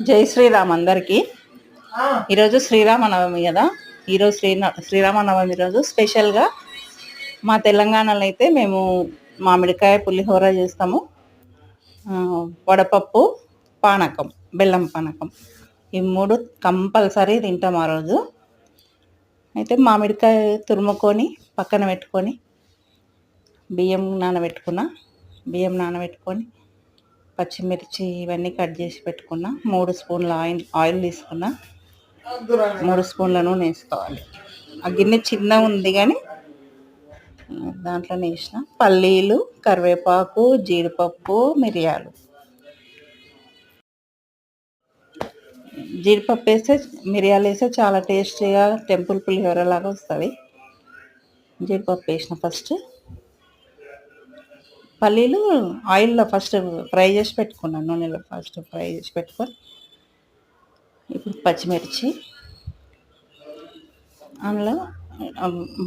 జై శ్రీరామ్ అందరికీ. ఈరోజు శ్రీరామనవమి కదా. ఈరోజు శ్రీరామనవమి రోజు స్పెషల్గా మా తెలంగాణలో అయితే మేము మామిడికాయ పులిహోర చేస్తాము, వడపప్పు, పానకం, బెల్లం పానకం, ఈ మూడు కంపల్సరీ తింటాం ఆ రోజు. అయితే మామిడికాయ తురుముకొని పక్కన పెట్టుకొని బియ్యం నానబెట్టుకొని పచ్చిమిర్చి ఇవన్నీ కట్ చేసి పెట్టుకున్న, 3 స్పూన్ల ఆయిల్ తీసుకున్న, 3 స్పూన్ల నూనె వేసుకోవాలి. ఆ గిన్నె చిన్న ఉంది కానీ దాంట్లోనే వేసిన పల్లీలు, కరివేపాకు, జీడిపప్పు, మిరియాలు. జీడిపప్పు వేస్తే మిరియాలు వేస్తే చాలా టేస్టీగా టెంపుల్ పులిహోర లాగా వస్తుంది. జీడిపప్పు వేసిన ఫస్ట్, పల్లీలు ఆయిల్లో ఫస్ట్ ఫ్రై చేసి పెట్టుకున్నాను, నూనెలో ఫస్ట్ ఫ్రై చేసి పెట్టుకొని ఇప్పుడు పచ్చిమిర్చి అందులో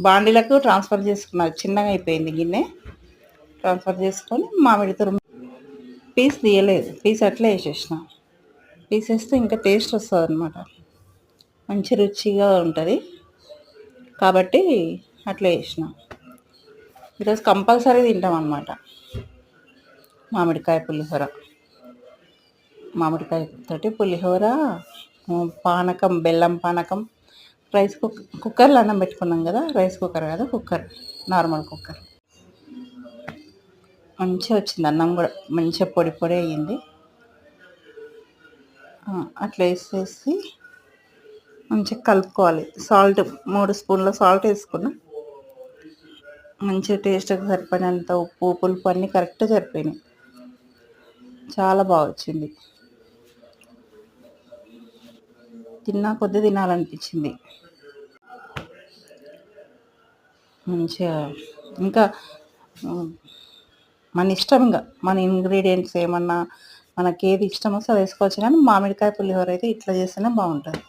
బాండీలకు ట్రాన్స్ఫర్ చేసుకున్నారు. చిన్నగా అయిపోయింది గిన్నె, ట్రాన్స్ఫర్ చేసుకొని మామిడి తురుము పీస్ తీయలేదు, పీస్ అట్లే వేసేసిన. పీస్ వేస్తే ఇంకా టేస్ట్ వస్తుంది అనమాట, మంచి రుచిగా ఉంటుంది కాబట్టి అట్లా వేసిన. ఈరోజు కంపల్సరీ తింటాం అన్నమాట మామిడికాయ పులిహోర. మామిడికాయతోటి పులిహోర, పానకం, బెల్లం పానకం. రైస్ కుక్కర్లో అన్నం పెట్టుకున్నాం కదా, రైస్ కుక్కర్ కదా, నార్మల్ కుక్కర్. మంచిగా వచ్చింది అన్నం కూడా, మంచిగా పొడి పొడి అయ్యింది. అట్లా వేసేసి మంచిగా కలుపుకోవాలి. సాల్ట్ 3 స్పూన్ల సాల్ట్ వేసుకున్నా. మంచిగా టేస్ట్కి సరిపడినంత ఉప్పు, పులుపు అన్నీ కరెక్ట్గా సరిపోయినాయి. చాలా బాగా వచ్చింది, తిన్నా కొద్ది తినాలనిపించింది మంచిగా. ఇంకా మన ఇష్టం, ఇంకా మన ఇంగ్రీడియంట్స్ ఏమన్నా మనకి ఏది ఇష్టం వస్తే అది వేసుకోవచ్చు, కానీ మామిడికాయ పులిహోర అయితే ఇట్లా చేస్తేనే బాగుంటుంది.